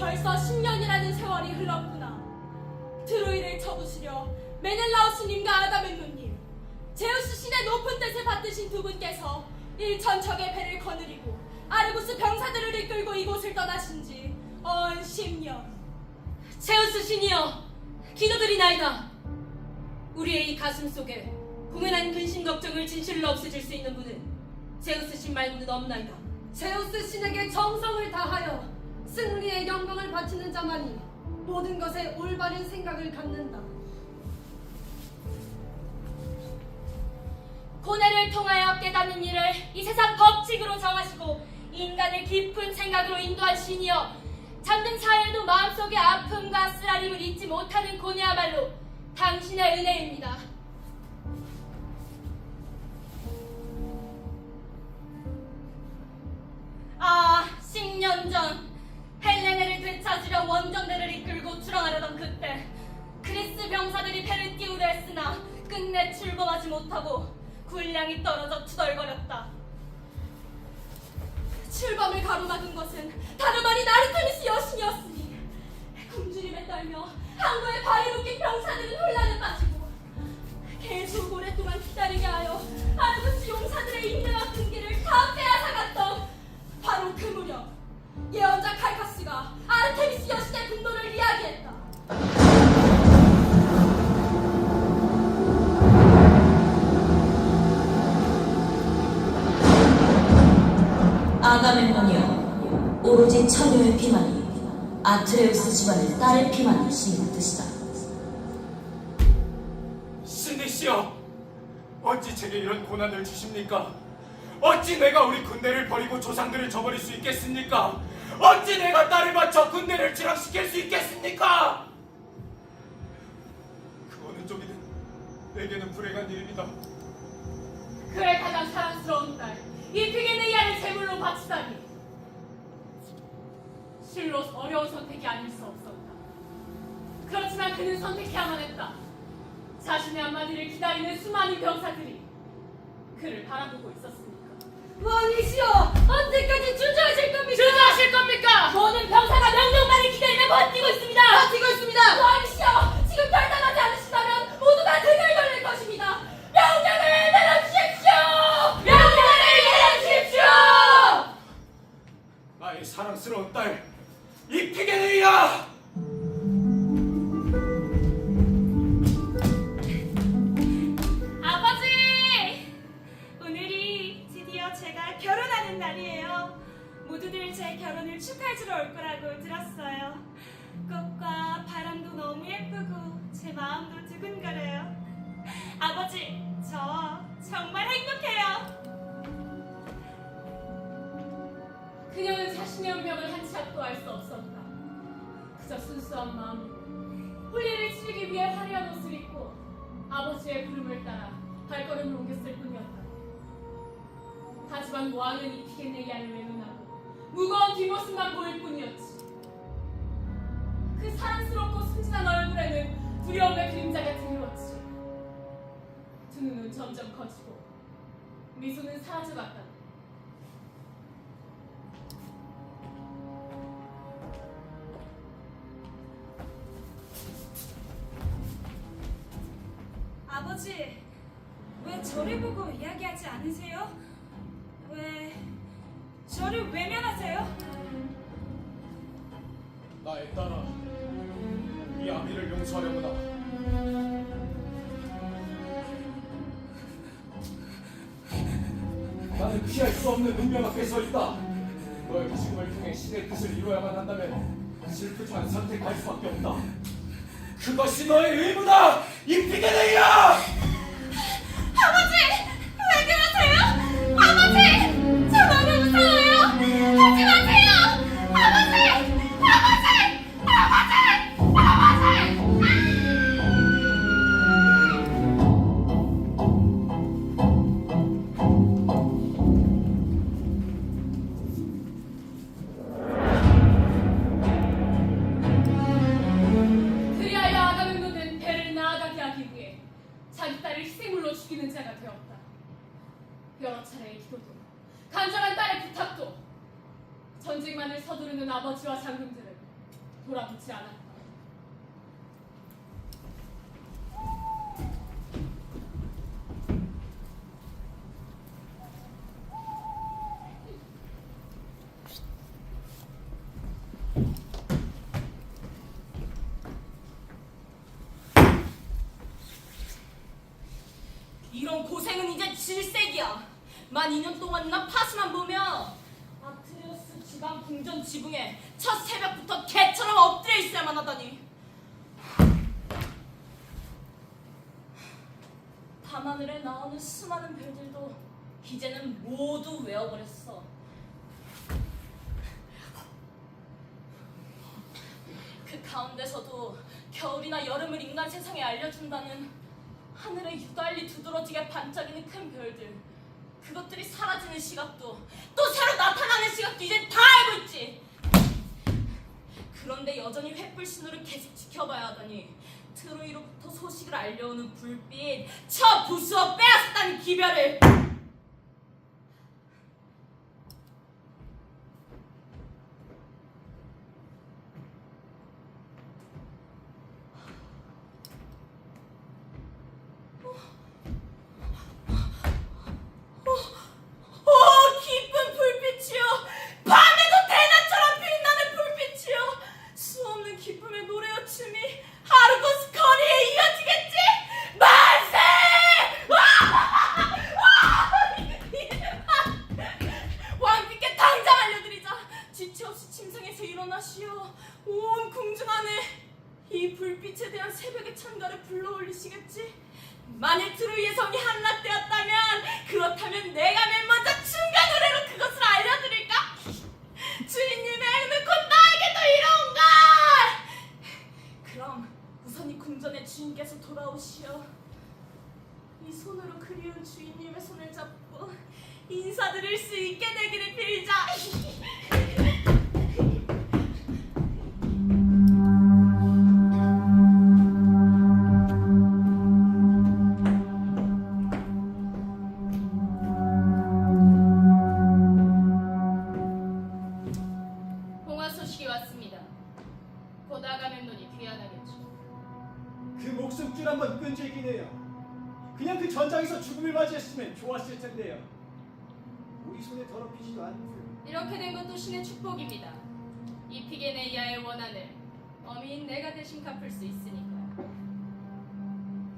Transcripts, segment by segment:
벌써 10년이라는 세월이 흘렀구나. 트로이를 쳐부수려 메넬라우스님과 아가멤논님, 제우스 신의 높은 뜻을 받드신 두 분께서 일천척의 배를 거느리고 아르구스 병사들을 이끌고 이곳을 떠나신 지 언 10년. 제우스 신이여, 기도드리나이다. 우리의 이 가슴 속에 공연한 근심 걱정을 진실로 없애줄 수 있는 분은 제우스 신 말고는 없나이다. 제우스 신에게 정성을 다하여 승리의 영광을 바치는 자만이 모든 것에 올바른 생각을 갖는다. 고뇌를 통하여 깨닫는 일을 이 세상 법칙으로 정하시고 인간을 깊은 생각으로 인도한 신이여, 잠든 사이에도 마음속의 아픔과 쓰라림을 잊지 못하는 고뇌야말로 당신의 은혜입니다. 아, 10년 전 헬레네를 되찾으려 원정대를 이끌고 출항하려던 그때 그리스 병사들이 배를 띄우려 했으나 끝내 출범하지 못하고 군량이 떨어져 투덜거렸다. 출범을 가로막은 것은 다름 아닌 아르테미스 여신이었으니 굶주림에 떨며 항구에 발이 묶인 병사들은 혼란에 빠지고 계속 오랫동안 기다리게 하여 아르구스 용사들의 인내와 끈기를 다 빼앗아갔던 바로 그 무렵 예언자 칼카스가 아르테미스 여신의 분노를 이야기했다. 아가멤논이여, 오로지 처녀의 피만이 아트레우스 집안의 딸의 피만이 신의 뜻이다. 신이시여, 어찌 제게 이런 고난을 주십니까? 어찌 내가 우리 군대를 버리고 조상들을 저버릴 수 있겠습니까? 어찌 내가 딸을 바쳐 군대를 진학시킬 수 있겠습니까? 그 어느 쪽이든 내게는 불행한 일입니다. 그의 가장 사랑스러운 딸 이피게네이아를 제물로 바치다니, 실로 어려운 선택이 아닐 수 없었다. 그렇지만 그는 선택해야만 했다. 자신의 한마디를 기다리는 수많은 병사들이 그를 바라보고 있었으니까. 왕이시여, 언제까지 주저하실 겁니까? 주저하실 겁니까? 모든 병사가 명령만을 기다리며 버티고 있습니다. 버티고 있습니다. 왕이시여, 지금 결단하지 않으신다면 모두가 등을 돌릴 것입니다. 명령을 내려주십시오! 명령을 내려주십시오! 나의 사랑스러운 딸 이피게네이아! 아버지! 오늘이 드디어 제가 결혼하는 날이에요. 모두들 제 결혼을 축하해주러 올 거라고 들었어요. 꽃과 바람도 너무 예쁘고 제 마음도 두근거려요. 아버지, 저 정말 행복해요. 그녀는 자신의 운명을 한 치 앞도 알 수 없었다. 그저 순수한 마음으로婚礼를 치르기 위해 화려한 옷을 입고 아버지의 부름을 따라 발걸음을 옮겼을 뿐이었다. 하지만 왕은 이피게네이아를 외면하고 무거운 뒷모습만 보일 뿐이었지. 그 사랑스럽고 순진한 얼굴에는 두려움의 그림자가 드리웠지. 두 눈은 점점 커지고 미소는 사라져갔다. 아버지, 왜 저를 보고 이야기하지 않으세요? 왜 저를 외면하세요? 나의 딸아, 이 아비를 용서하려구나. 나는 피할 수 없는 운명 앞에 서 있다. 너의 죽음을 통해 신의 뜻을 이루어야만 한다면 슬프지만 선택할 수밖에 없다. 그것이 너의 의무다, 이피게네이아! 아버지! 왜 그러세요? 아버지! 저 너무 무서워요! 하지 마세요! 아버지! 아버지! 아버지! 아버지! 그리하여 아가멤논은 배를 나아가게 하기 위해 자기 딸을 희생물로 죽이는 자가 되었다. 여러 차례의 기도도 간절한 딸의 부탁도 전쟁만을 서두르는 아버지와 장군들은 돌아붙지 않았다. 이런 고생은 이제 질색이야. 만 2년 동안 나 파수만 보며 아트레우스 지방 궁전 지붕에 첫 새벽부터 개처럼 엎드려 있어야만 하다니. 밤하늘에 나오는 수많은 별들도 이제는 모두 외워버렸어. 그 가운데서도 겨울이나 여름을 인간 세상에 알려준다는 하늘에 유달리 두드러지게 반짝이는 큰 별들, 그것들이 사라지는 시각도 또 새로 나타나는 시각도 이제 다 알고 있지. 그런데 여전히 횃불 신호를 계속 지켜봐야 하다니 트로이로부터 소식을 알려오는 불빛, 저 부수어 빼앗았다는 기별을. 깊은 불빛이여, 밤에도 대낮처럼 빛나는 불빛이여, 수없는 기쁨의 노래와 춤이 아르고스 거리에 이어지겠지. 만세! 왕비께 당장 알려드리자. 지체 없이 침상에서 일어나시어 온 궁중 안에 이 불빛에 대한 새벽의 찬가를 불러올리시겠지. 만일 트로이의 성이 함락되었다면, 그렇다면 내가 맨 먼저 춤과 노래로 그것을 알려드릴까? 주인님의 행운은 곧 나에게도 이로운걸. 그럼 우선 이 궁전의 주인께서 돌아오시어 이 손으로 그리운 주인님의 손을 잡고 인사드릴 수 있게 되기를 빌자. 소식이 왔습니다. 곧 아가멤논이 귀환하겠죠. 그 목숨줄 한번 끈질기네요. 그냥 그 전장에서 죽음을 맞이했으면 좋았을 텐데요. 우리 손에 더럽히지도 않고요. 이렇게 된 것도 신의 축복입니다. 이피게네이아의 원한을 어미인 내가 대신 갚을 수 있으니까요.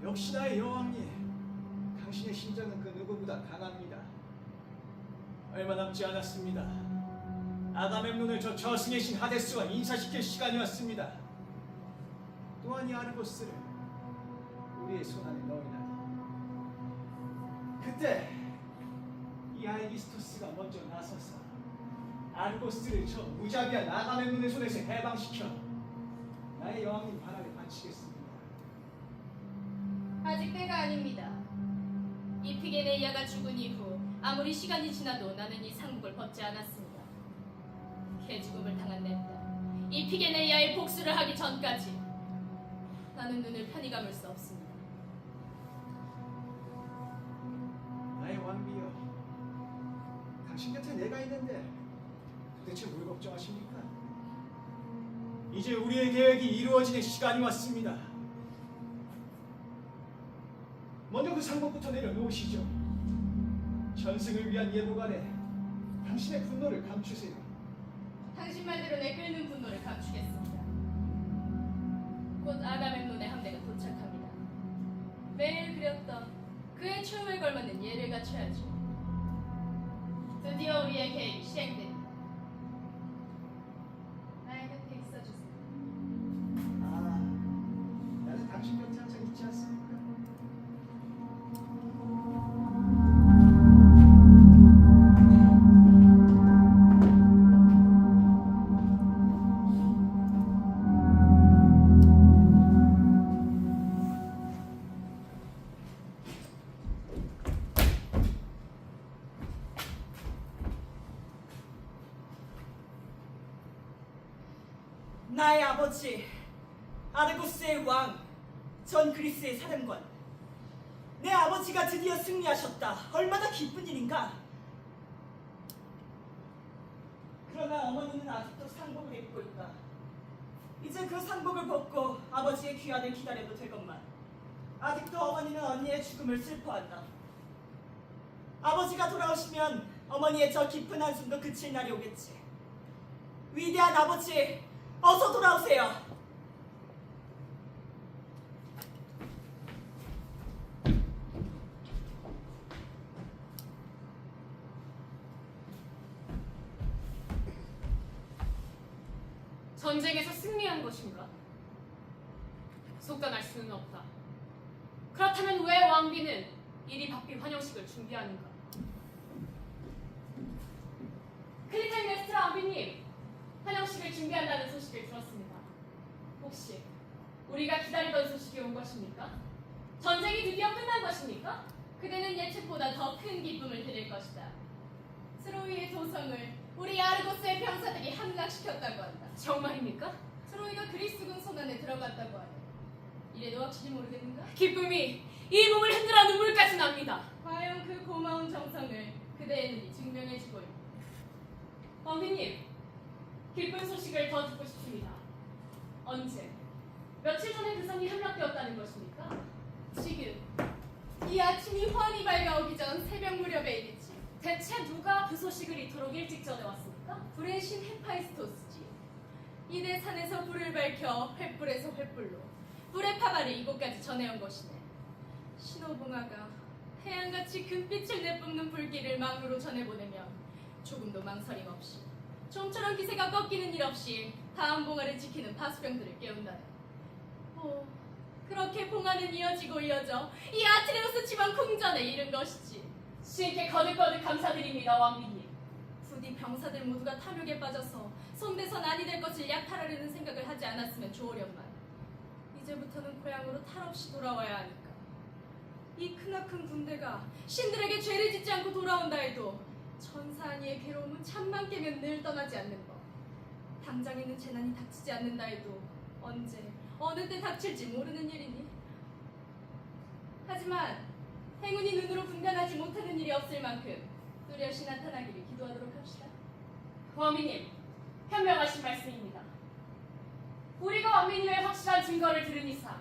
역시 나의 여왕님, 당신의 심장은 그 누구보다 강합니다. 얼마 남지 않았습니다. 아가멤논을 저 저승의 신 하데스와 인사시킬 시간이 왔습니다. 또한 이 아르고스를 우리의 손 안에 넣으나니 그때 이 아이기스토스가 먼저 나서서 아르고스를 저 무자비한 아가멤논의 손에서 해방시켜 나의 여왕님 발아래 바치겠습니다. 아직 때가 아닙니다. 이피게네이아가 죽은 이후 아무리 시간이 지나도 나는 이 상국을 벗지 않았습니다. 개죽음을 당한 내 딸 이피게네이아의 복수를 하기 전까지 나는 눈을 편히 감을 수 없습니다. 나의 왕비여, 당신 곁에 내가 있는데 도대체 뭘 걱정하십니까? 이제 우리의 계획이 이루어지는 시간이 왔습니다. 먼저 그 상복부터 내려놓으시죠. 전승을 위한 예복 아래 당신의 분노를 감추세요. 당신 말대로 내 끓는 분노를 감추겠습니다. 곧 아가멤논의 함대가 도착합니다. 매일 그렸던 그의 추움을 걸맞는 예를 갖춰야죠. 드디어 우리의 계획이 시행됩니다. 나의 곁에 있어주세요. 나는 당신 곁에 항상 있지 않습니까? 나의 아버지 아르고스의 왕, 전 그리스의 사령관. 내 아버지가 드디어 승리하셨다. 얼마나 기쁜 일인가. 그러나 어머니는 아직도 상복을 입고 있다. 이제 그 상복을 벗고 아버지의 귀환을 기다려도 되건만 아직도 어머니는 언니의 죽음을 슬퍼한다. 아버지가 돌아오시면 어머니의 저 깊은 한숨도 그칠 날이 오겠지. 위대한 아버지, 어서 돌아오세요. 전쟁에서 승리한 것인가? 속단할 수는 없다. 그렇다면 왜 왕비는 이리 바삐 환영식을 준비하는가? 클리템레스트라 왕비님, 환영식을 준비한다는 소식을 들었습니다. 혹시 우리가 기다리던 소식이 온 것입니까? 전쟁이 드디어 끝난 것입니까? 그대는 예측보다 더 큰 기쁨을 드릴 것이다. 트로이의 도성을 우리 아르고스의 병사들이 함락시켰다고 한다. 정말입니까? 트로이가 그리스군 손안에 들어갔다고 하네. 이래도 확실히 모르겠는가? 기쁨이 이 몸을 흔들어 눈물까지 납니다. 과연 그 고마운 정성을 그대의 눈이 증명해주고 있다. 왕비님, 기쁜 소식을 더 듣고 싶습니다. 언제? 며칠 전에 그 성이 함락되었다는 것입니까? 지금 이 아침이 환히 밝아오기 전 새벽 무렵에 일이지. 대체 누가 그 소식을 이토록 일찍 전해왔습니까? 불의 신 헤파이스토스지. 이내 산에서 불을 밝혀 횃불에서 횃불로 불의 파발을 이곳까지 전해온 것이네. 신호봉화가 태양같이 금빛을 내뿜는 불길을 망으로 전해보내면 조금도 망설임 없이 좀처럼 기세가 꺾이는 일 없이 다음 봉화를 지키는 파수병들을 깨운다네. 오, 그렇게 봉화는 이어지고 이어져 이 아트레우스 지방 궁전에 이른 것이지. 신께 거듭거듭 감사드립니다, 왕비님. 부디 병사들 모두가 탐욕에 빠져서 손대선 아니 될 것을 약탈하려는 생각을 하지 않았으면 좋으련만. 이제부터는 고향으로 탈없이 돌아와야 하니까. 이 크나큰 군대가 신들에게 죄를 짓지 않고 돌아온다 해도 천사 아니의 괴로움은 잠만 깨면 늘 떠나지 않는 법. 당장에는 재난이 닥치지 않는다 해도 언제 어느 때 닥칠지 모르는 일이니. 하지만 행운이 눈으로 분간하지 못하는 일이 없을 만큼 뚜렷이 나타나기를 기도하도록 합시다. 왕비님, 현명하신 말씀입니다. 우리가 왕비님의 확실한 증거를 들은 이상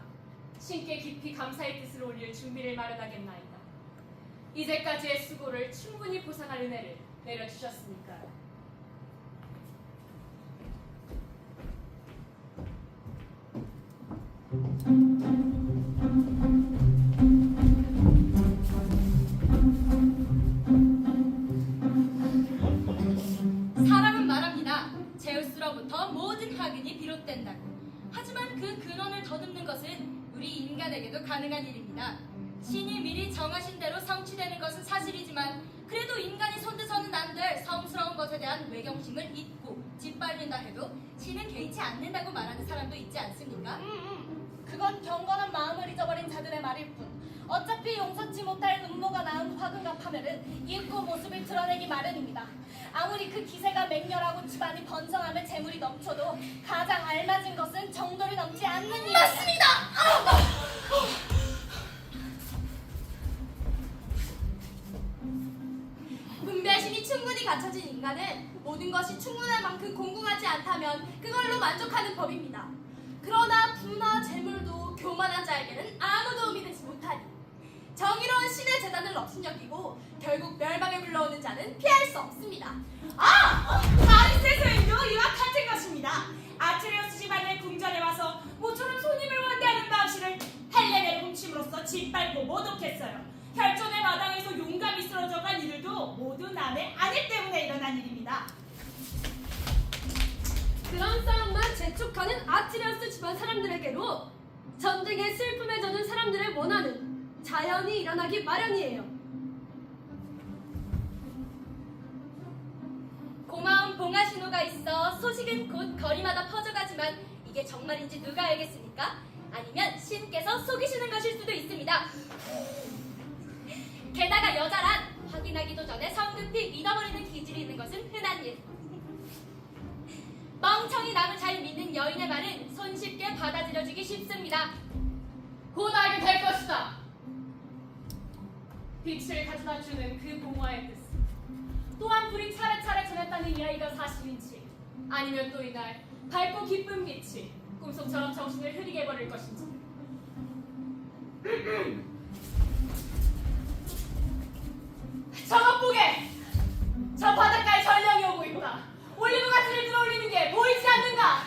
신께 깊이 감사의 뜻을 올릴 준비를 마련하겠나이다. 이제까지의 수고를 충분히 보상할 은혜를 내려주셨으니까요. 사람은 말합니다. 제우스로부터 모든 학연이 비롯된다고. 하지만 그 근원을 더듬는 것은 우리 인간에게도 가능한 일입니다. 신이 미리 정하신 대로 성취되는 것은 사실이지만 그래도 인간이 손대서는 안 될 성스러운 것에 대한 외경심을 잊고 짓밟는다 해도 신은 개의치 않는다고 말하는 사람도 있지 않습니까? 그건 경건한 마음을 잊어버린 자들의 말일 뿐. 어차피 용서치 못할 음모가 낳은 화근과 파멸은 입고 모습을 드러내기 마련입니다. 아무리 그 기세가 맹렬하고 집안이 번성하며 재물이 넘쳐도 가장 알맞은 것은 정도를 넘지 않는 일. 맞습니다! 분별심이 충분히 갖춰진 인간은 모든 것이 충분할 만큼 공공하지 않다면 그걸로 만족하는 법입니다. 그러나 부나 재물도 교만한 자에게는 아무 도움이 되지 못하니 정의로운 신의 재단을 업신여기고 결국 멸망에 불러오는 자는 피할 수 없습니다. 파리스에서도 이와 같은 것입니다. 아트레우스 집안의 궁전에 와서 모처럼 손님을 원대하는 마음씨를 헬렌의 훔침으로써 짓밟고 모독했어요. 혈전의 마당에서 용감히 쓰러져간 이들도 모두 남의 아내 때문에 일어난 일입니다. 그런 싸움만 재촉하는 아트레우스 집안 사람들에게로 전쟁의 슬픔에 젖은 사람들을 원하는 자연이 일어나기 마련이에요. 고마운 봉화 신호가 있어 소식은 곧 거리마다 퍼져가지만 이게 정말인지 누가 알겠습니까? 아니면 신께서 속이시는 것일 수도 있습니다. 게다가 여자란 확인하기도 전에 성급히 믿어버리는 기질이 있는 것은 흔한 일. 멍청이 남을 잘 믿는 여인의 말은 손쉽게 받아들여주기 쉽습니다. 곧 알게 될 것이다. 빛을 가져다주는 그 봉화의 뜻. 또한 불이 차례차례 전했다는 이야기가 사실인지 아니면 또 이날 밝고 기쁜 빛이 꿈속처럼 정신을 흐리게 해버릴 것인지. 저것 보게! 저 바닷가에 전령이 오고 있다. 올리브 가지를 들어올리는 게 보이지 않는가?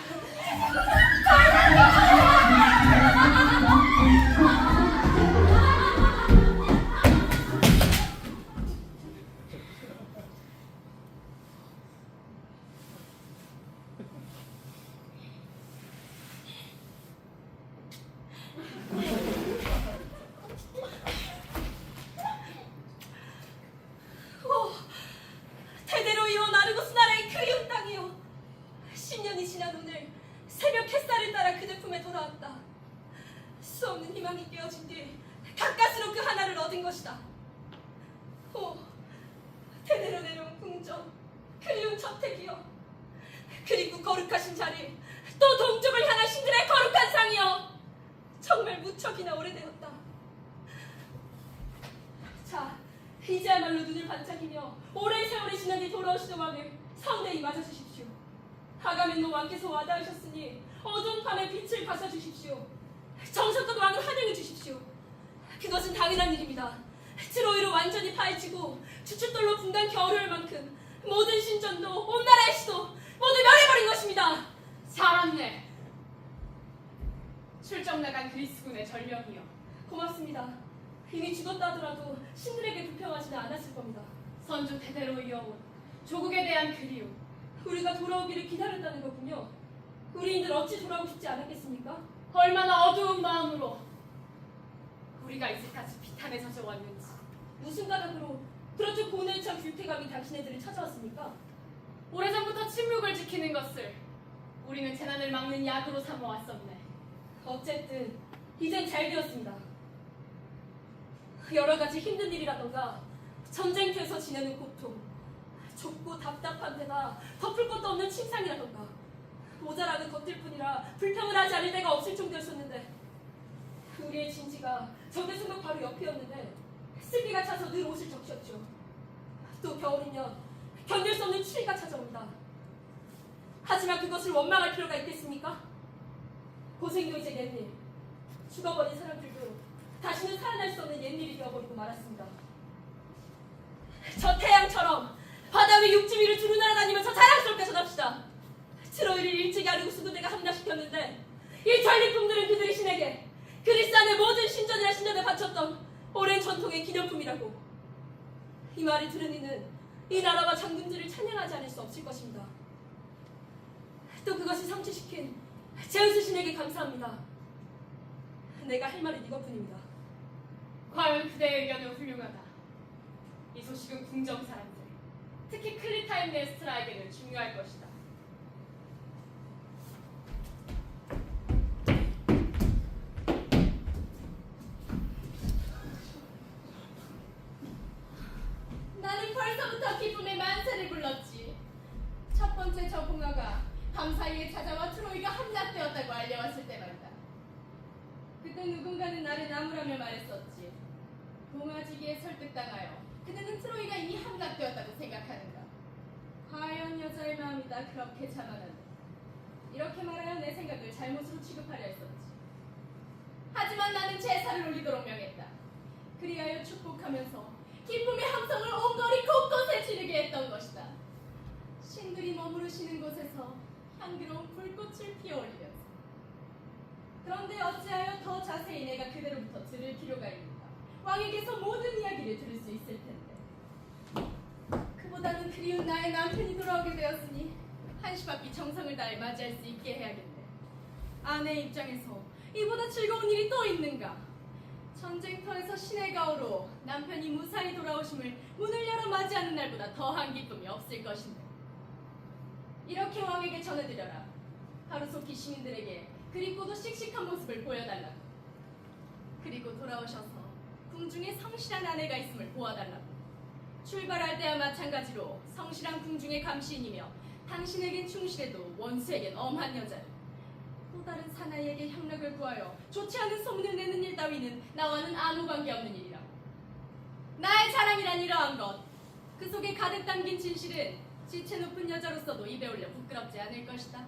대대로 이어온 아르고스 나라의 그리운 땅이요. 10년이 지난 오늘 새벽 햇살을 따라 그들 품에 돌아왔다. 수없는 희망이 깨어진 뒤 가까스로 그 하나를 얻은 것이다. 오, 대대로 내려온 궁정, 그리운 저택이요. 그리고 거룩하신 자리, 또 동쪽을 향한 신들의 거룩한 상이요. 정말 무척이나 오래되었다. 자, 이제야말로 눈을 반짝이며 오랜 세월이 지난 뒤 돌아오시는 왕을 성대히 맞아주십시오. 아가멤논 왕께서 와닿으셨으니 어두운 밤에 빛을 가져주십시오. 정성껏 왕을 환영해 주십시오. 그것은 당연한 일입니다. 트로이로 완전히 파헤치고 주춧돌로 분간 겨울을 만큼 모든 신전도 온 나라의 시도 모두 멸해버린 것입니다. 살았네. 출정 나간 그리스군의 전령이여. 고맙습니다. 이미 죽었다 하더라도 신들에게 불평하지는 않았을 겁니다. 선조 대대로 이어온 조국에 대한 그리움. 우리가 돌아오기를 기다렸다는 거군요. 우리인들 어찌 돌아오고 싶지 않았겠습니까? 얼마나 어두운 마음으로 우리가 이제까지 비탄에 젖어왔는지. 무슨 까닭으로 그렇게 고뇌에 찬 불쾌감이 당신네들을 찾아왔습니까? 오래전부터 침묵을 지키는 것을 우리는 재난을 막는 약으로 삼아왔었네. 어쨌든 이젠 잘 되었습니다. 여러 가지 힘든 일이라던가 전쟁터에서 지내는 고통, 좁고 답답한 데다 덮을 것도 없는 침상이라던가 모자라는 것들 뿐이라 불평을 하지 않을 데가 없을 정도였었는데 우리의 진지가 적외선각 바로 옆이었는데 습기가 차서 늘 옷을 적셨죠. 또 겨울이면 견딜 수 없는 추위가 찾아옵니다. 하지만 그것을 원망할 필요가 있겠습니까? 고생도 이제 옛일, 죽어버린 사람들도 다시는 살아날 수 없는 옛일이 되어버리고 말았습니다. 저 태양처럼 바다 위 육지 위를 두루 날아다니면서 자랑스럽게 전합시다. 트로이를 일찍이 아르고스 부대가 함락시켰는데 이 전리품들은 그들의 신에게 그리스 안의 모든 신전이나 신전에 바쳤던 오랜 전통의 기념품이라고. 이 말을 들은 이는 이 나라와 장군들을 찬양하지 않을 수 없을 것입니다. 또 그것을 성취시킨 제우스 신에게 감사합니다. 내가 할 말은 이것뿐입니다. 과연 그대의 의견은 훌륭하다. 이 소식은 궁정 사람들, 특히 클리타임네스트라에게는 중요할 것이다. 나는 벌써부터 기쁨의 만세를 불렀지. 첫 번째 저 봉화가 밤사이에 찾아와 트로이가 함락되었다고 알려왔을 때 말이다. 그때 누군가는 나를 나무라며 말했었지. 봉화지기에 설득당하여 그대는 트로이가 이미 함락되었다고 생각하는가. 과연 여자의 마음이 다 그렇게 자만한데. 이렇게 말하여 내 생각을 잘못으로 취급하려 했었지. 하지만 나는 제사를 올리도록 명했다. 그리하여 축복하면서 기쁨의 함성을 온 거리 곳곳에 지르게 했던 것이다. 신들이 머무르시는 곳에서 향기로운 불꽃을 피워올리면서. 그런데 어찌하여 더 자세히 내가 그대로부터 들을 필요가 있는가. 왕에게서 모든 이야기를 들을 수 있을 텐데. 그보다는 그리운 나의 남편이 돌아오게 되었으니 한시바삐 정성을 다해 맞이할 수 있게 해야겠네. 아내의 입장에서 이보다 즐거운 일이 또 있는가. 전쟁터에서 신의 가호로 남편이 무사히 돌아오심을 문을 열어 맞이하는 날보다 더한 기쁨이 없을 것인데. 이렇게 왕에게 전해드려라. 하루속히 시민들에게 그립고도 씩씩한 모습을 보여달라고. 그리고 돌아오셔서 궁중에 성실한 아내가 있음을 보아달라고. 출발할 때와 마찬가지로 성실한 궁중의 감시인이며 당신에겐 충실해도 원수에겐 엄한 여자를, 또 다른 사나이에게 향락을 구하여 좋지 않은 소문을 내는 일 따위는 나와는 아무 관계없는 일이라고. 나의 자랑이란 이러한 것, 그 속에 가득 담긴 진실은 지체 높은 여자로서도 입에 올려 부끄럽지 않을 것이다.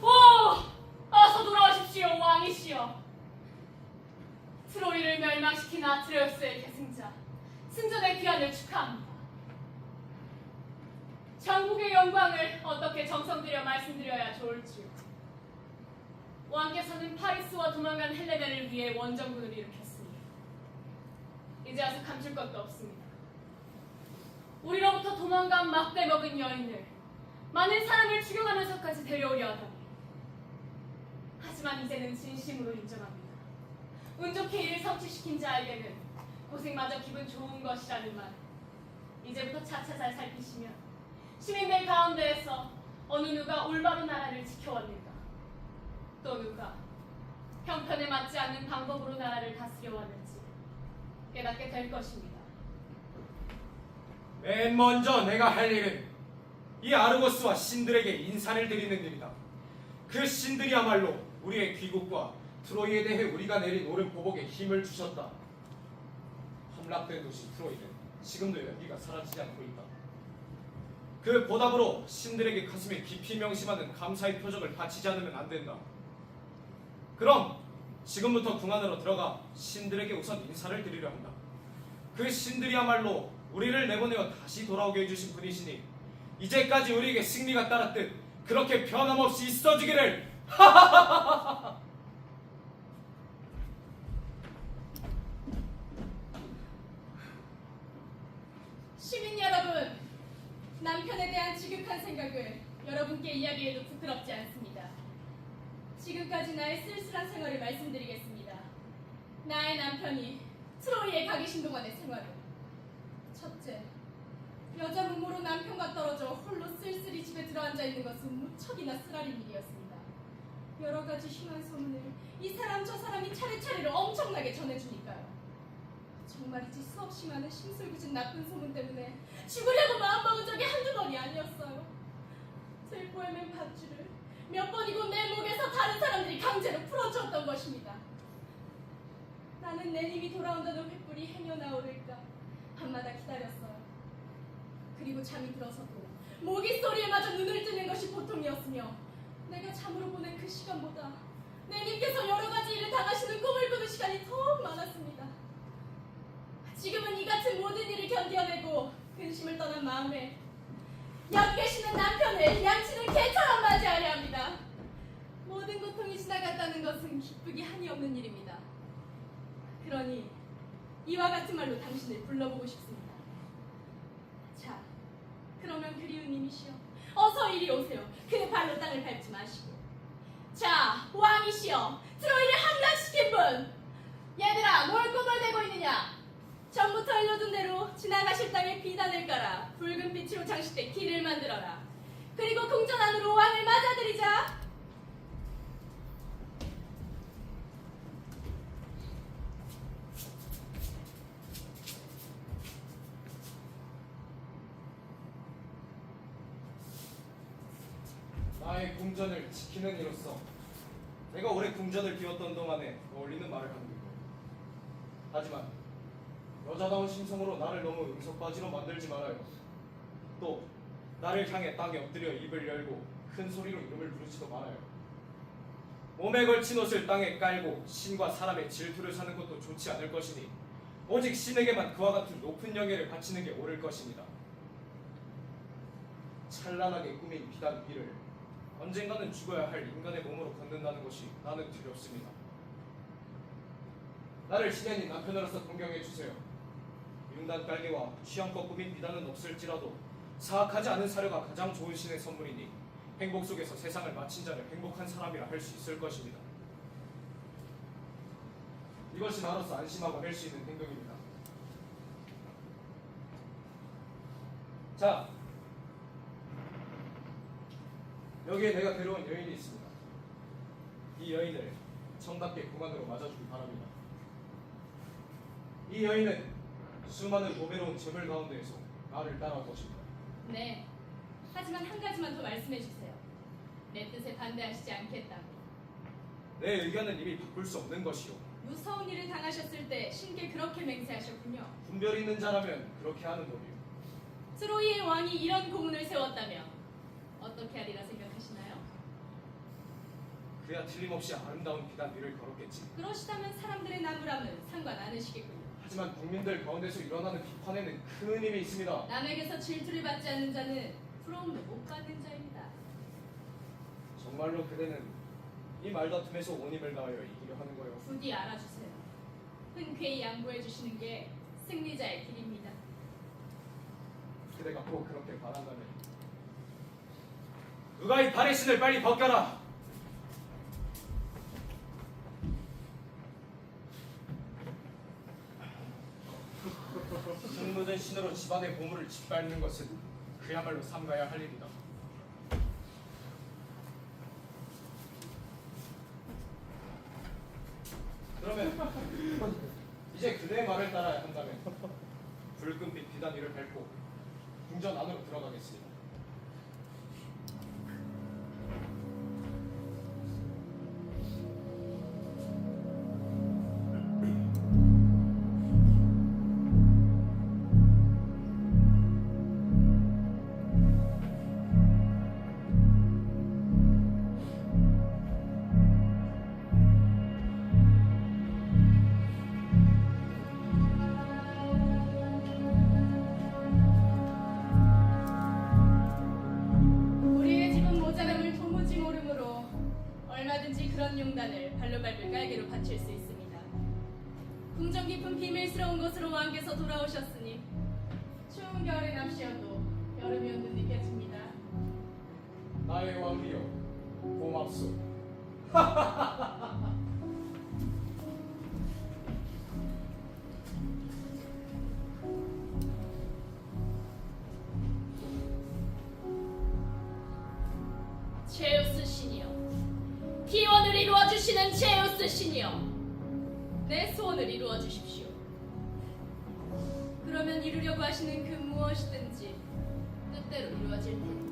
오! 어서 돌아오십시오, 왕이시여. 트로이를 멸망시킨 아트레우스의 계승자, 승전의 귀환을 축하합니다. 전국의 영광을 어떻게 정성들여 말씀드려야 좋을지요. 왕께서는 파리스와 도망간 헬레네를 위해 원정군을 일으켰으니 이제 와서 감출 것도 없습니다. 우리로부터 도망간 막대 먹은 여인을 많은 사람을 죽여가면서까지 데려오려 하다니. 하지만 이제는 진심으로 인정합니다. 운 좋게 이를 성취시킨 자에게는 고생마저 기분 좋은 것이라는 말, 이제부터 차차 잘 살피시면 시민들 가운데에서 어느 누가 올바른 나라를 지켜왔는가, 또 누가 형편에 맞지 않는 방법으로 나라를 다스려 왔는지 깨닫게 될 것입니다. 맨 먼저 내가 할 일은 이 아르고스와 신들에게 인사를 드리는 일이다. 그 신들이야말로 우리의 귀국과 트로이에 대해 우리가 내린 옳은 보복에 힘을 주셨다. 함락된 도시 트로이는 지금도 연기가 사라지지 않고 있다. 그 보답으로 신들에게 가슴에 깊이 명심하는 감사의 표적을 바치지 않으면 안 된다. 그럼 지금부터 궁 안으로 들어가 신들에게 우선 인사를 드리려 한다. 그 신들이야말로 우리를 내보내어 다시 돌아오게 해주신 분이시니 이제까지 우리에게 승리가 따랐듯 그렇게 변함없이 있어주기를. 시민 여러분, 남편에 대한 지극한 생각을 여러분께 이야기해도 부끄럽지 않습니다. 지금까지 나의 쓸쓸한 생활을 말씀드리겠습니다. 나의 남편이 트로이에 가 계신 동안의 생활은 첫째, 여자 무모로 남편과 떨어져 홀로 쓸쓸히 집에 들어앉아 있는 것은 무척이나 쓰라린 일이었습니다. 여러 가지 흉한 소문을 이 사람 저 사람이 차례차례로 엄청나게 전해주니까요. 정말이지 수없이 많은 심술궂은 나쁜 소문 때문에 죽으려고 마음먹은 적이 한두 번이 아니었어요. 들보에 맨 밧줄을 몇 번이고 내 목에서 다른 사람들이 강제로 풀어주었던 것입니다. 나는 내 님이 돌아온다는 횃불이 행여나오를까 밤마다 기다렸어요. 그리고 잠이 들어서도 모기 소리에 마저 눈을 뜨는 것이 보통이었으며 내가 잠으로 보낸 그 시간보다 내 님께서 여러 가지 일을 당하시는 꿈을 꾸는 시간이 더욱 많았습니다. 지금은 이 같은 모든 일을 견뎌내고 근심을 떠난 마음에 옆 계시는 남편을 양치는 개처럼 맞이하려 합니다. 모든 고통이 지나갔다는 것은 기쁘기 한이 없는 일입니다. 그러니 이와 같은 말로 당신을 불러보고 싶습니다. 자, 그러면 그리운 님이시여, 어서 이리 오세요. 그 발로 땅을 밟지 마시고. 자, 왕이시여, 트로이를 함락시킨 분! 얘들아, 뭘 꾸물대고 있느냐? 전부터 알려둔 대로 지나가실 땅에 비단을 깔아 붉은 빛으로 장식된 길을 만들어라. 그리고 궁전 안으로 왕을 맞아들이자. 나의 궁전을 지키는 이로써 내가 오래 궁전을 비웠던 동안에 어울리는 말을 하는 거예요. 하지만 여자다운 심성으로 나를 너무 응석바지로 만들지 말아요. 또 나를 향해 땅에 엎드려 입을 열고 큰 소리로 이름을 부르지도 말아요. 몸에 걸친 옷을 땅에 깔고 신과 사람의 질투를 사는 것도 좋지 않을 것이니 오직 신에게만 그와 같은 높은 영예를 바치는 게 옳을 것입니다. 찬란하게 꾸민 비단 위를 언젠가는 죽어야 할 인간의 몸으로 걷는다는 것이 나는 두렵습니다. 나를 신현인 남편으로서 동경해 주세요. 융단 깔개와 취향껏 꾸민 비단은 없을지라도 사악하지 않은 사료가 가장 좋은 신의 선물이니 행복 속에서 세상을 마친 자를 행복한 사람이라 할 수 있을 것입니다. 이것이 나로서 안심하고 할 수 있는 행동입니다. 자, 여기에 내가 데려온 여인이 있습니다. 이 여인을 정답게 구만으로 맞아주기 바랍니다. 이 여인은 수많은 보배로운 재물 가운데에서 나를 따라올 것입니다. 네. 하지만 한 가지만 더 말씀해 주세요. 내 뜻에 반대하시지 않겠다고. 내 의견은 이미 바꿀 수 없는 것이요. 무서운 일을 당하셨을 때 신께 그렇게 맹세하셨군요. 분별 있는 자라면 그렇게 하는 법이요. 트로이의 왕이 이런 고문을 세웠다면 어떻게 하리라 생각하시나요? 그야 틀림없이 아름다운 비단 위를 걸었겠지. 그러시다면 사람들의 나무람은 상관 않으시겠군요. 하지만 국민들 가운데서 일어나는 비판에는 큰 힘이 있습니다. 남에게서 질투를 받지 않는 자는 부러움도 못 받는 자입니다. 정말로 그대는 이 말다툼에서 온 힘을 다하여 이기려 하는 거요. 부디 알아주세요. 흔쾌히 양보해 주시는 게 승리자의 길입니다. 그대가 꼭 그렇게 바란다면 누가 이 발의 신을 빨리 벗겨라. 흙 묻은 신으로 집안의 보물을 짓밟는 것은 그야말로 삼가야 할 일이다. 그러면 이제 그대의 말을 따라야 한다면 붉은빛 비단 위를 밟고 궁전 안으로 들어가겠습니다. 우리의 집은 모자람을 도무지 모르므로 얼마든지 그런 용단을 발로 밟을 깔개로 바칠 수 있습니다. 궁전 깊은 비밀스러운 곳으로 왕께서 돌아오셨으니 추운 겨울의 납시여도 여름이 온 듯 느껴집니다. 나의 왕비여 고맙소. 제우스 신이여, 기원을 이루어 주시는 제우스 신이여, 내 소원을 이루어 주십시오. 그러면 이루려고 하시는 그 무엇이든지 뜻대로 이루어질 테니.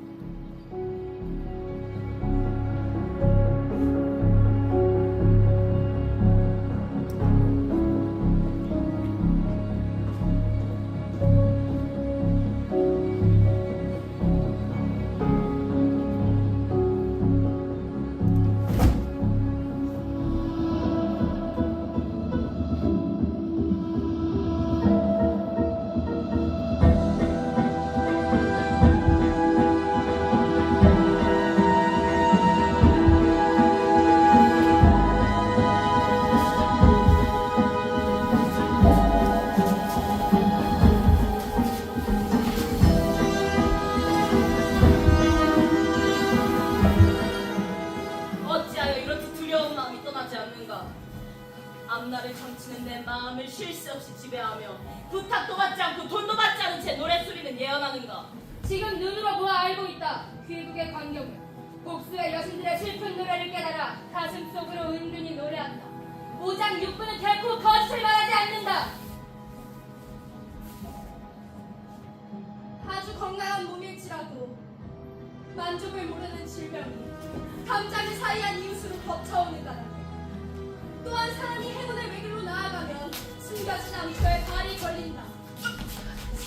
어찌하여 이렇게 두려운 마음이 떠나지 않는가? 앞날을 점치는 내 마음을 쉴 새 없이 지배하며 부탁도 받지 않고 돈도 받지 않은 채 노랫소리는 예언하는가? 지금 눈으로 보아 알고 있다. 귀국의 광경을. 복수의 여신들의 슬픈 노래를 깨달아 가슴속으로 은근히 노래한다. 오장 육부는 결코 거짓을 말하지 않는다. 아주 건강한 몸일지라도 만족을 모르는 질병이 감정이 사이한 이웃으로 덮쳐오는 까닭에 또한 사람이 행운의 외길로 나아가면 숨겨진 암초에 발이 걸린다.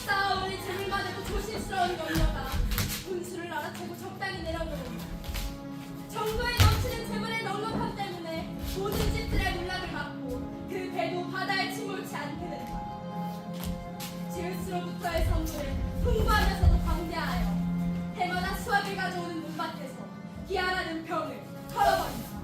쌓아올린 재물만 해도 조심스러운 염려가 분수를 알아채고 적당히 내려놓는다. 정도에 넘치는 재물의 넉넉함 때문에 모든 집들의 문락을 막고 그 배도 바다에 침몰치 않게 된다. 제우스로부터의 선물을 풍부하면서도 광대하여 해마다 수확을 가져오는 문밭에서 기아라는 병을 털어버린다.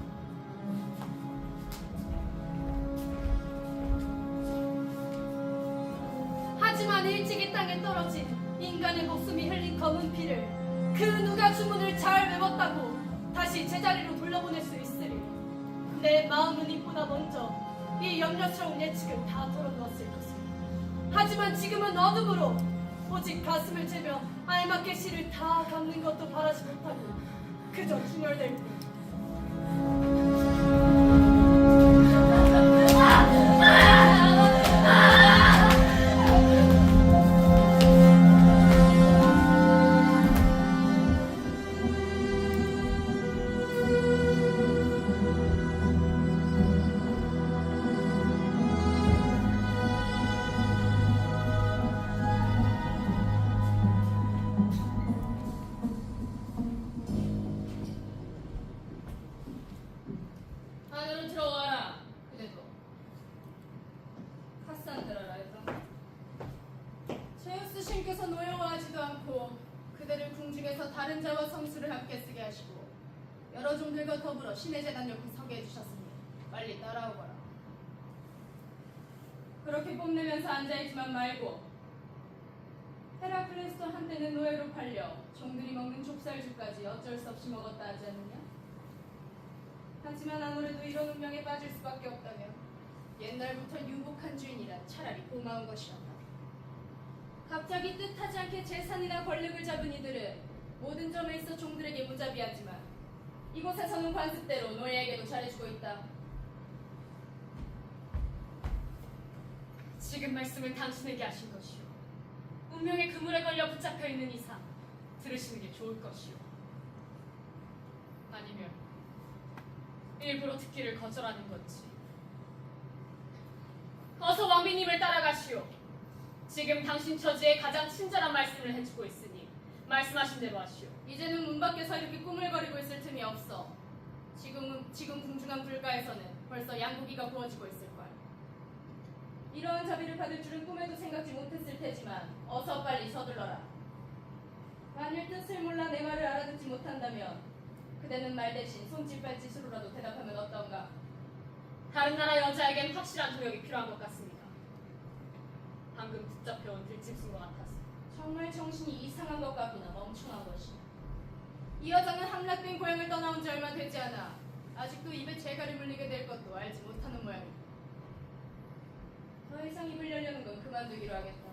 하지만 일찍 이 땅에 떨어진 인간의 목숨이 흘린 검은 피를 그 누가 주문을 잘 외웠다고 다시 제자리로 돌려보낼 수 있으리. 내 마음은 이보다 먼저 이 염려스러운 예측을 다 털어놓았을 것이다. 하지만 지금은 어둠으로 오직 가슴을 채며 알맞게 실을 다 감는 것도 바라지 못하고 그저 중얼댈 뿐. 안으로 들어와라. 그대도. 카산드라라 해서 제우스 신께서 노여워하지도 않고 그대를 궁중에서 다른 자와 성수를 함께 쓰게 하시고 여러 종들과 더불어 신의 재단 옆에 서게 해주셨으니 빨리 따라오거라. 그렇게 뽐내면서 앉아있지만 말고 헤라클레스도 한때는 노예로 팔려 종들이 먹는 좁쌀죽까지 어쩔 수 없이 먹었다 하지 않느냐? 하지만 아무래도 이런 운명에 빠질 수밖에 없다면 옛날부터 유복한 주인이라 차라리 고마운 것이었다. 갑자기 뜻하지 않게 재산이나 권력을 잡은 이들은 모든 점에 있어 종들에게 무자비하지만 이곳에서는 관습대로 노예에게도 잘해주고 있다. 지금 말씀은 당신에게 하신 것이오. 운명의 그물에 걸려 붙잡혀 있는 이상 들으시는 게 좋을 것이오. 아니면 일부러 듣기를 거절하는 건지. 어서 왕비님을 따라가시오. 지금 당신 처지에 가장 친절한 말씀을 해주고 있으니 말씀하신 대로 하시오. 이제는 문 밖에서 이렇게 꾸물거리고 있을 틈이 없어. 지금 궁중한 불가에서는 벌써 양고기가 구워지고 있을 거야. 이러한 자비를 받을 줄은 꿈에도 생각지 못했을 테지만 어서 빨리 서둘러라. 만일 뜻을 몰라 내 말을 알아듣지 못한다면 그대는 말 대신 손짓발짓으로라도 대답하면 어떤가? 다른 나라 여자에겐 확실한 도력이 필요한 것 같습니다. 방금 붙잡혀온 들짐승 것 같아서. 정말 정신이 이상한 것 같구나. 멍청한 것이. 이 여자는 함락된 고향을 떠나온 지 얼마 되지 않아 아직도 입에 재갈이 물리게 될 것도 알지 못하는 모양이다. 더 이상 입을 열려는 건 그만두기로 하겠다.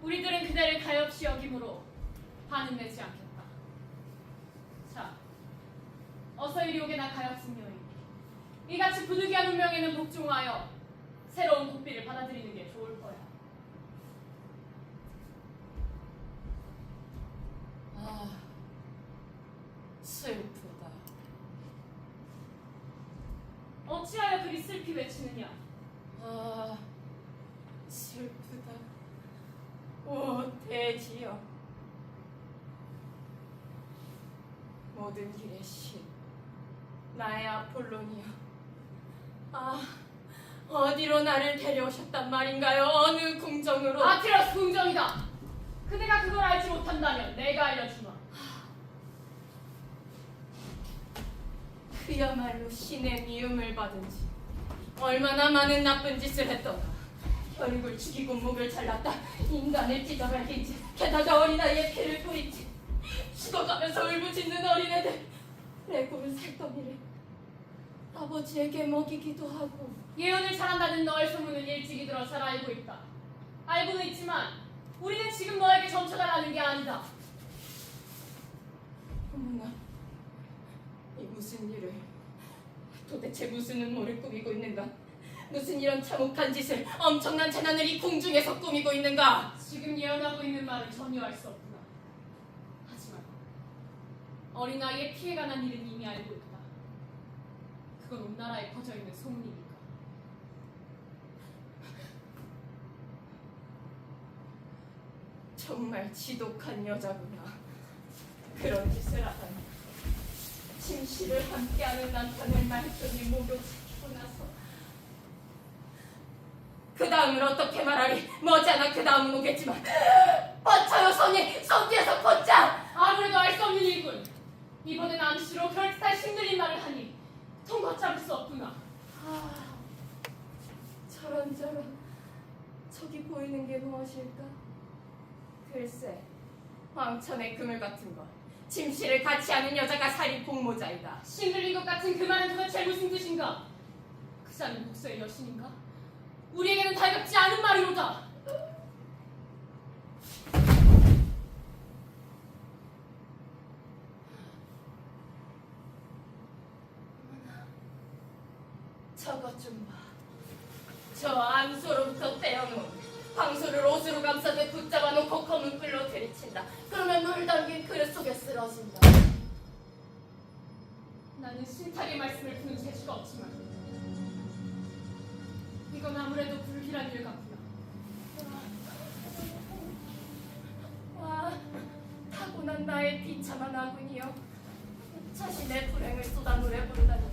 우리들은 그대를 가엾이 여김으로 반은 내지 않겠다. 자, 어서 이리 오게나 가엾은 여인. 이같이 부득이한 운명에는 복종하여 새로운 고삐를 받아들이는 게 좋을 거야. 아, 슬프다. 어찌하여 그리 슬피 외치느냐? 아, 슬프다. 오, 대지여. 모든 길의 신, 나의 아폴로니아. 아, 어디로 나를 데려오셨단 말인가요? 어느 궁정으로? 아티러스 궁정이다. 그대가 그걸 알지 못한다면 내가 알려주마. 그야말로 신의 미움을 받은 지 얼마나 많은 나쁜 짓을 했던가. 혈육을 죽이고 목을 잘랐다. 인간을 찢어갈기지. 게다가 어린아이의 피를 뿌리지. 죽어가면서 울부짖는 어린애들. 내 꿈을 살덩이를 아버지에게 먹이기도 하고. 예언을 잘한다는 너의 소문은 일찍이 들어 잘 알고 있다. 알고는 있지만 우리는 지금 너에게 점쳐달라는 게 아니다. 어머나, 이 무슨 일을, 도대체 무슨 음모를 꾸미고 있는가? 무슨 이런 참혹한 짓을, 엄청난 재난을 이 궁중에서 꾸미고 있는가? 지금 예언하고 있는 말은 전혀 알 수 없구나. 하지만 어린아이의 피해가 난 일은 이미 알고 있다. 그건 온 나라에 퍼져있는 소문이니까. 정말 지독한 여자구나. 그런 짓을 하다니. 침실을 함께하는 남편을 남편이 목욕시키고 나서 그 다음은 어떻게 말하리? 머지않아 그 다음은 오겠지만 뻗쳐요 손이! 손 뒤에서 곧장! 아무래도 알 수 없는 일군. 이번엔 암시로 그럴듯한 신들린 말을 하니 통과 잡을 수 없구나. 저런 저기 보이는 게 무엇일까? 글쎄, 황천의 그물 같은 것. 침실을 같이 하는 여자가 살인 공모자이다. 신들린 것 같은 그 말은 도대체 무슨 뜻인가? 그 자는 목소의 여신인가? 우리에게는 달갑지 않은 말이로다. 저것 좀 봐. 저 암소로부터 떼어놓은 황소를 옷으로 감싸듯 붙잡아 놓고 검은 불로 들이친다. 그러면 물 담긴 그릇 속에 쓰러진다. 나는 신탁의 말씀을 푸는 재주가 없지만 이건 아무래도 불길한 일 같구나. 와, 타고난 나의 비참한 아군이여. 자신의 불행을 쏟아 노래 부르다니.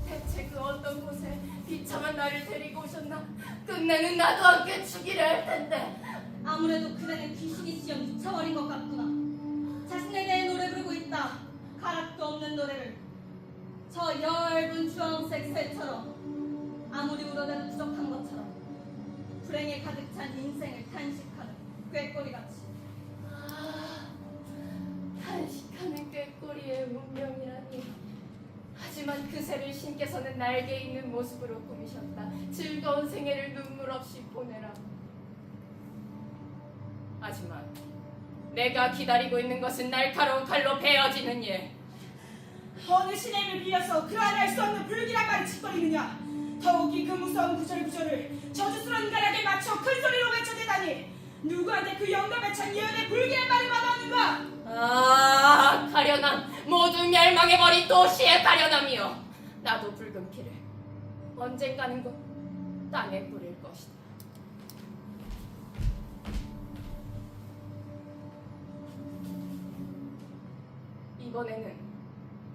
대체 그 어떤 곳에 비참한 나를 데리고 오셨나? 끝내는 나도 함께 죽이려 할 텐데. 아무래도 그대는 귀신이 씌어 미쳐버린 것 같구나. 자신에 대해 노래 부르고 있다. 가락도 없는 노래를. 저 엷은 주황색 새처럼 아무리 울어대도 부족한 것처럼 불행에 가득 찬 인생을 탄식하는 꾀꼬리같이. 탄식하는 꾀꼬리의 운명이라니. 하지만 그 새를 신께서는 날개 있는 모습으로 꾸미셨다. 즐거운 생애를 눈물 없이 보내라. 하지만 내가 기다리고 있는 것은 날카로운 칼로 베어지는 일. 어느 신의 힘을 빌려서 그러한 알 수 없는 불길한 말을 짓거리느냐? 더욱이 그 무서운 구절구절을 저주스러운 가락에 맞춰 큰 소리로 외쳐대다니 누구한테 그 영감에 찬 예언의 불길한 말을 받아오는가? 아, 가련함! 모두 멸망해버린 도시의 가련함이여! 나도 붉은 피를 언젠가는 곧 땅에 뿌릴 것이다. 이번에는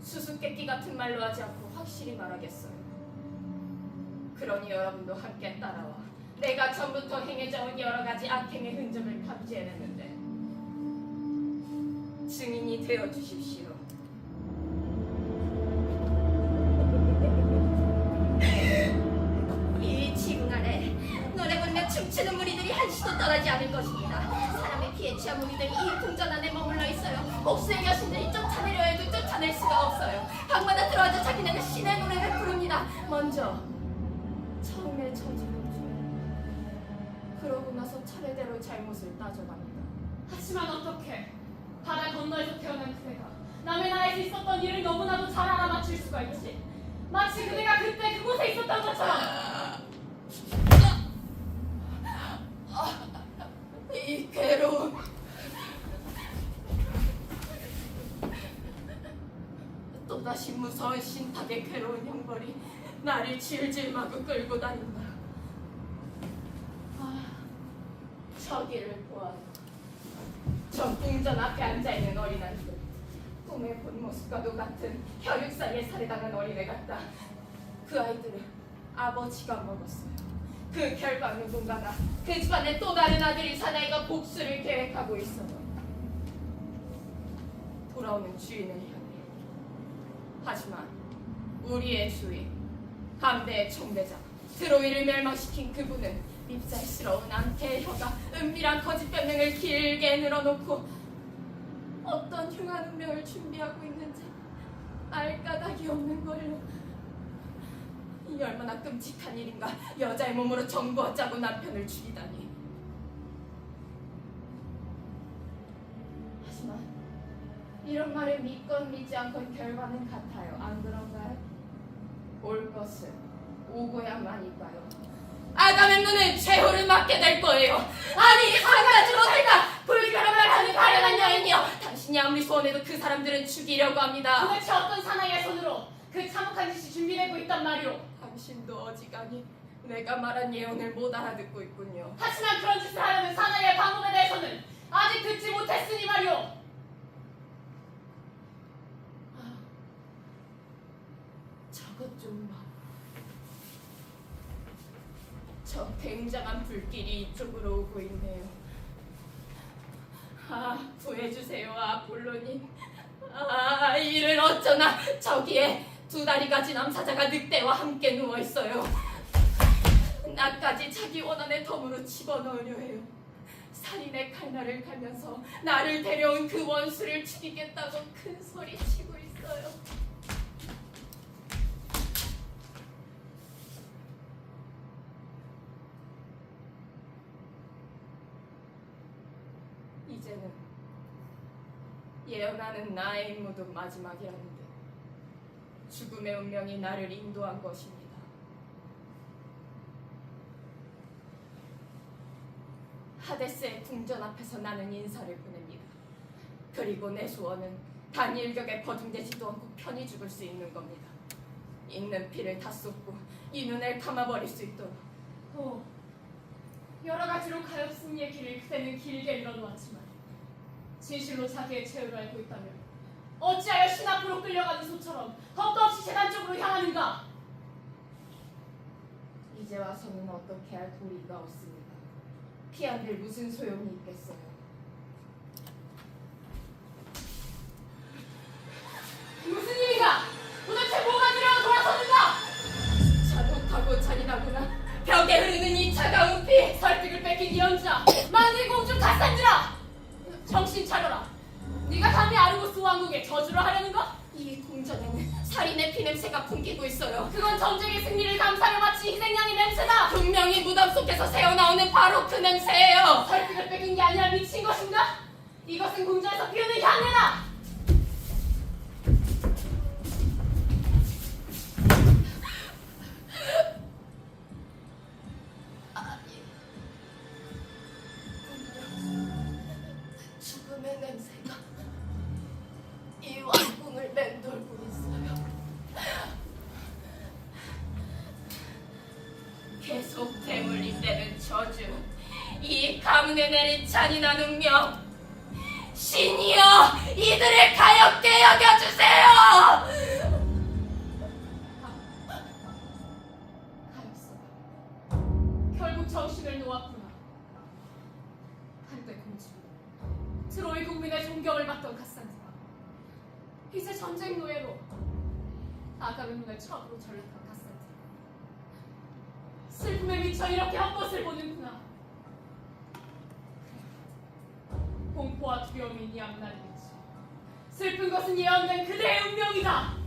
수수께끼 같은 말로 하지 않고 확실히 말하겠어요. 그러니 여러분도 함께 따라와. 내가 전부터 행해져온 여러 가지 악행의 흔적을 탐지해냈는데 증인이 되어 주십시오. 이 지붕 아래 노래 부르며 춤추는 무리들이 한시도 떠나지 않을 것입니다. 사람의 피에 취한 무리들이 이 궁전 안에 머물러 있어요. 복수의 여신들이 쫓아내려 해도 쫓아낼 수가 없어요. 방마다 들어와서 자기네는 신의 노래를 부릅니다. 먼저 처음에 저지르죠. 그러고 나서 차례대로 잘못을 따져갑니다. 하지만 어떻게 바다 건너에서 태어난 그대가 남의 나라에서 있었던 일을 너무나도 잘 알아맞힐 수가 있지? 마치 그대가 그때 그곳에 있었던 것처럼. 이 괴로움. 또다시 무서운 신탁의 괴로운 형벌이 나를 질질 마구 끌고 다닌다. 저기를 보아라. 저 궁전 앞에 앉아있는 어린아이들. 꿈의 본 모습과도 같은 혈육사리에 살해당한 어린애 같다. 그 아이들을 아버지가 먹었어요. 그 결과 누군가가 그 집안에 또 다른 아들이 사나이가 복수를 계획하고 있어요. 돌아오는 주인을 향해. 하지만 우리의 주인, 함대의 총대장 드로이를 멸망시킨 그분은 밉살스러운 앙태의 혀가 은밀한 거짓 변명을 길게 늘어놓고 어떤 흉한 운명을 준비하고 있는지 알 까닭이 없는 걸로. 이 얼마나 끔찍한 일인가. 여자의 몸으로 정보와 짜고 남편을 죽이다니. 하지만 이런 말을 믿건 믿지 않건 결과는 같아요. 안 그런가요? 올 것은 오고야만일까요? 아가멤논은 최후를 맞게 될 거예요. 아니 한가지로 내가 불결한 말 하는 가련한 여인이여, 당신이 아무리 소원해도 그 사람들은 죽이려고 합니다. 도대체 어떤 사나이의 손으로 그 참혹한 짓이 준비되고 있단 말이오. 당신도 어지간히 내가 말한 예언을 못 알아듣고 있군요. 하지만 그런 짓을 하려는 사나이의 방법에 대해서는 아직 듣지 못했으니 말이오. 저것 좀 봐. 저 굉장한 불길이 이쪽으로 오고 있네요. 아, 구해주세요, 아폴로님. 아, 이를 어쩌나. 저기에 2다리가 진 암사자가 늑대와 함께 누워있어요. 나까지 자기 원한의 덤으로 집어넣으려 해요. 살인의 칼날을 갈면서 나를 데려온 그 원수를 죽이겠다고 큰 소리 치고 있어요. 이제는 예언하는 나의 임무도 마지막이라는데 죽음의 운명이 나를 인도한 것입니다. 하데스의 궁전 앞에서 나는 인사를 보냅니다. 그리고 내 소원은 단 일격에 버둥대지도 않고 편히 죽을 수 있는 겁니다. 있는 피를 다 쏟고 이 눈을 감아버릴 수 있도록. 여러 가지로 가엾은 얘기를 그대는 길게 늘어놓았지만 진실로 자기의 최후를 알고 있다면 어찌하여 신 앞으로 끌려가는 소처럼 겁도 없이 재단 쪽으로 향하는가? 이제 와서는 어떻게 할 도리가 없습니다. 피한들 무슨 소용이 있겠어요. 무슨 일인가? 도대체 뭐가 들어 돌아서는가? 잔혹하고 잔인하구나. 벽에 흐르는 이 차가운 피. 설득을 뺏긴 이연자 만일공주 카산드라! 정신 차려라. 네가 감히 아르고스 왕국의 저주를 하려는가? 이 궁전에는 살인의 피냄새가 풍기고 있어요. 그건 전쟁의 승리를 감사하며 마친 희생양의 냄새다. 분명히 무덤 속에서 새어나오는 바로 그 냄새예요. 설득을 뺏긴 게 아니라 미친 것인가? 이것은 궁전에서 피우는 향내다. 죽음의 냄새가 이 왕궁을 맴돌고 있어요. 계속 되물림되는 저주, 이 가문에 내린 잔인한 운명. 신이여, 이들을 가엾게 여겨주세요. 가엾어. 결국 정신을 놓았구나. 한때 공주, 트로이 국민의 존경을 받던 카산드라. 이제 전쟁 노예로 아가멤논의 처음으로 전락한 카산드라. 슬픔에 미쳐 이렇게 헛것을 보는구나. 공포와 두려움이 네 앞날이겠지. 슬픈 것은 예언된 그대의 운명이다.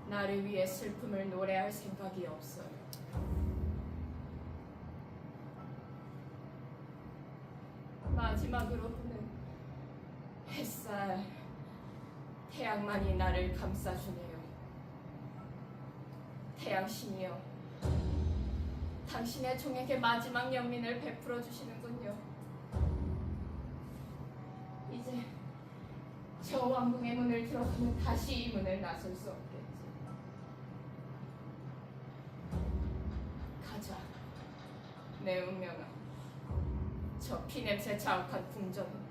나를 위해 슬픔을 노래할 생각이 없어요. 마지막으로 보는 햇살, 태양만이 나를 감싸주네요. 태양신이여, 당신의 종에게 마지막 연민을 베풀어 주시는군요. 이제 저 왕궁의 문을 들어가면 다시 이 문을 나설 수 없겠지. 가자, 내 운명아. 저 피냄새 자욱한 궁전은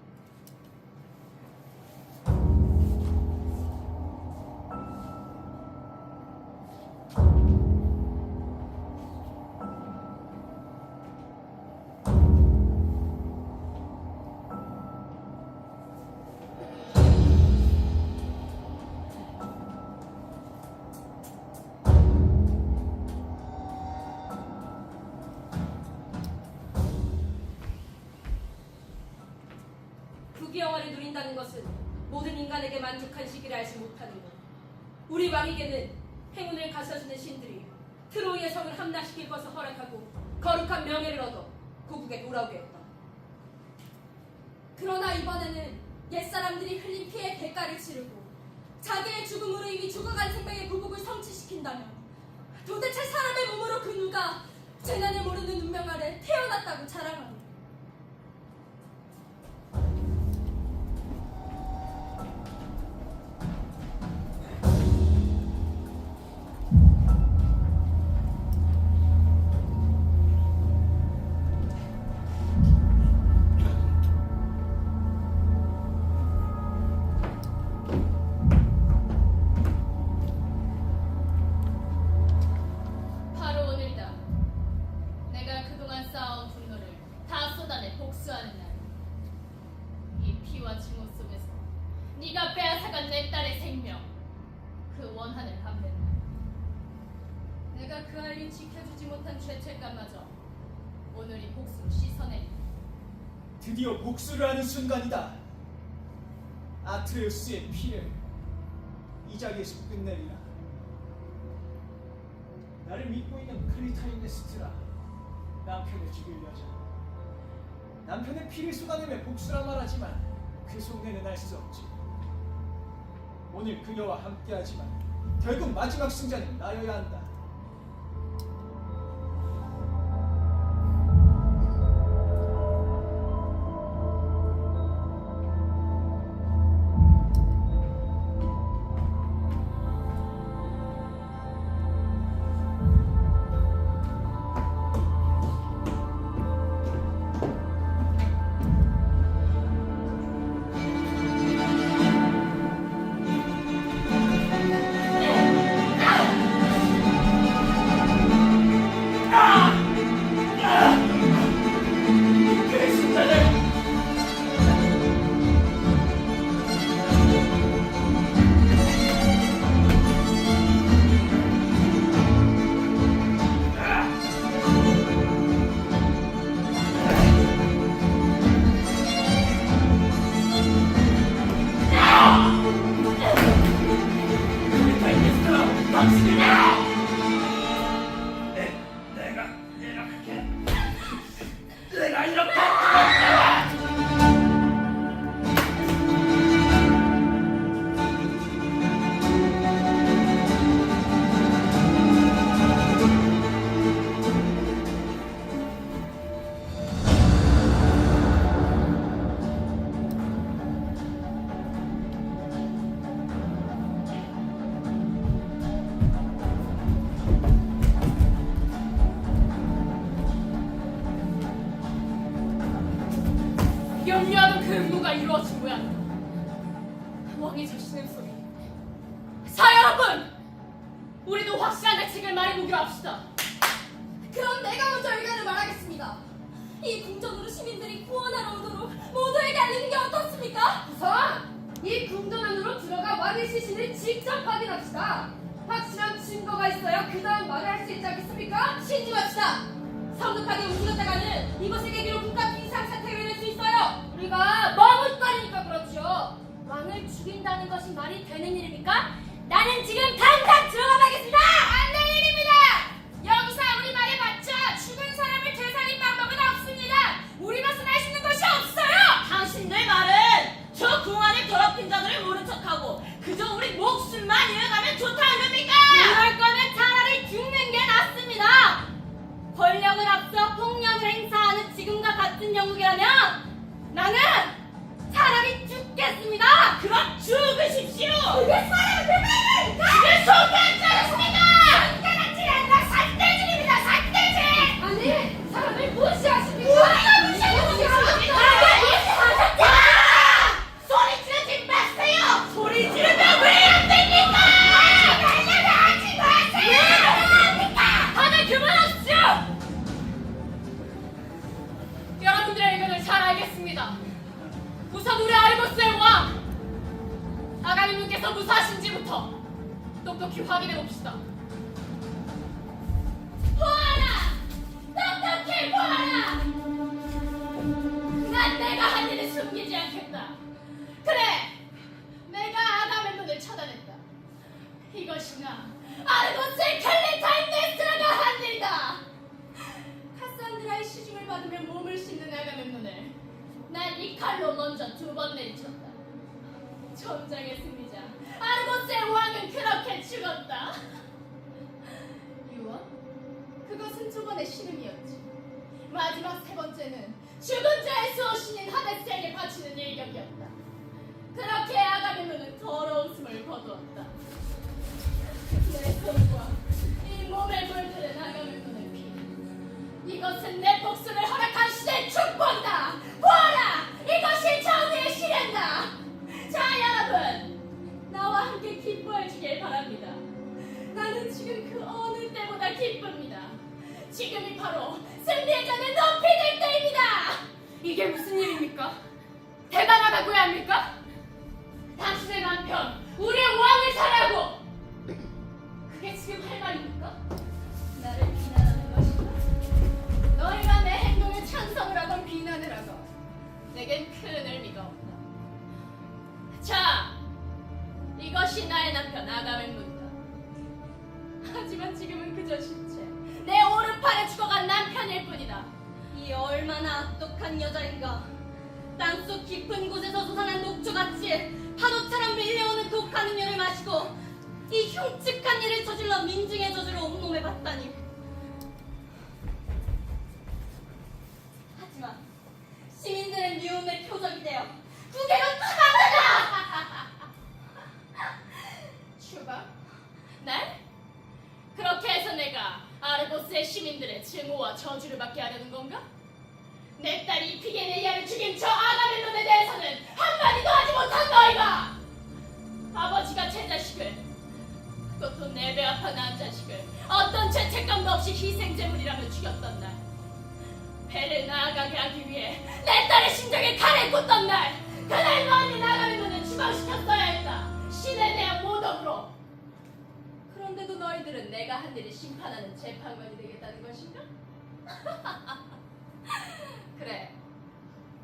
부귀영화를 누린다는 것은 모든 인간에게 만족한 시기를 알지 못하는 것. 우리 왕에게는 행운을 가져주는 신들이 트로이의 성을 함락시킬 것을 허락하고 거룩한 명예를 얻어 고국에 돌아오게 했다. 그러나 이번에는 옛사람들이 흘린 피해의 대가를 치르고 자기의 죽음으로 이미 죽어간 생명의 굴곡을 성취시킨다면 도대체 사람의 몸으로 그 누가 재난을 모르는 운명 아래 태어났다고 자랑하고 바로 오늘이다. 내가 그동안 쌓아온 분노를 다 쏟아내 복수하는 날. 이 피와 증오 속에서 네가 빼앗아간 내 딸의 생명, 그 원한을 갚는 날. 내가 그 아이를 지켜주지 못한 죄책감마저 오늘이 복수로 씻어내리. 드디어 복수를 하는 순간이다. 아트레우스의 피를 이 자리에서 끝내리라. 나를 믿고 있는 클리타임네스트라, 남편을 죽일 여자. 남편의 피를 쏟아내며 복수라 말하지만 그 속내는 알 수 없지. 오늘 그녀와 함께하지만 결국 마지막 승자는 나여야 한다. 염려하던 그 음모가 이루어진 모양이다. 왕이 저시는 소리. 자 여러분! 우리도 확실한 대책을 말해보기로 합시다. 그럼 내가 먼저 의견을 말하겠습니다. 이 궁전으로 시민들이 구원하러 오도록 모두에게 알리는 게 어떻습니까? 우선 이 궁전 안으로 들어가 왕의 시신을 직접 확인합시다. 확실한 증거가 있어야 그 다음 말을 할 수 있지 않겠습니까? 신중합시다. 성급하게 움직였다가는 이것의 계기로 국가 비상사태가 일어날 수 있어요. 우리가 머뭇거리니까 그렇죠. 왕을 죽인다는 것이 말이 되는 일입니까? 나는 지금 당장 들어가 봐야겠습니다. 안 될 일입니다. 여기서 우리 말에 맞춰 죽은 사람을 되살릴 방법은 없습니다. 우리로서는 할 수 있는 것이 없어요. 당신들 말은 저 궁안을 더럽힌 자들을 모른 척하고 그저 우리 목숨만 이어가면 좋다는 겁니까? 이럴 거면 차라리 죽는 게 낫습니다. 권력을 앞서 폭력을 행사하는 지금과 같은 영국이라면 나는 차라리 죽겠습니다. 그럼 죽으십시오! 그게 사람을 배반하니까! 그게 속한 자였습니까? 간단하지 않나 삿대질입니다. 삿대질! 아니 사람을 무시하십니까? 우리가 무시하십니까? 소리 지르지 마세요! 소리 지르면 왜 안 됩니까? 하지 마세요! 다들 그만하십시오! 여러분들의 의견을 잘 알겠습니다. 우선 우리 아르고스의 왕 아가님님께서 무사하신지부터 똑똑히 확인해 봅시다. 보아라! 똑똑히 보아라! 난 내가 한 일을 숨기지 않겠다. 그래! 내가 아가멤논을 처단했다. 이것이나 아르고스의 클리타임네스라가 한 일이다. 카산드라의 시중을 받으며 몸을 씻는 아가멤논을 난 이 칼로 먼저 전쟁의 승리자 아르고스의 왕은 그렇게 죽었다. 유언? 그것은 두 번의 신음이었지. 마지막 세 번째는 죽은 자의 수호신인 하데스에게 바치는 일격이었다. 그렇게 아가멤논은 더러운 숨을 거두었다. 내 손과 이 몸에 물들은 아가멤논의 피, 이것은 내 복수를 허락한 신의 축복이다. 보아라, 이것이 정의의 시련다. 자 여러분, 나와 함께 기뻐해 주길 바랍니다. 나는 지금 그 어느 때보다 기쁩니다. 지금이 바로 승리의 잔을 높이 들 때입니다. 이게 무슨 일입니까? 대단하다고야 합니까? 당신의 남편, 우리의 왕을 사랑하고, 그게 지금 할 말입니까? 나를 비난하는 것인가? 너희가 내 행동에 찬성을 하건 비난을 하건 내겐 큰 의미가 없다. 자, 이것이 나의 남편 아가멤논이다. 하지만 지금은 그저 시체, 내 오른팔에 죽어간 남편일 뿐이다. 이 얼마나 악독한 여자인가. 땅속 깊은 곳에서 솟아난 녹초같이 파도처럼 밀려오는 독한 음료를 마시고 이 흉측한 일을 저질러 민중의 저주를 온몸에 받다니. 하지만 시민들의 미움의 표적이 되어 국외로 추방하라! 추방? 날? 그렇게 해서 내가 아르고스의 시민들의 증오와 저주를 받게 하려는 건가? 내 딸 이피게네이아를 죽인 저 아가멤논에 대해서는 한마디도 하지 못한 너희가! 아버지가 제 자식을, 그것도 내 배 아파 낳은 자식을 어떤 죄책감도 없이 희생제물이라며 죽였던 날, 배를 나아가게 하기 위해 내 딸의 심장에 칼을 꽂던 날, 그날 너희는 아가멤논을 추방시켰어야 했다. 신에 대한 모독으로. 그런데도 너희들은 내가 한 일을 심판하는 재판관이 되겠다는 것인가? 그래,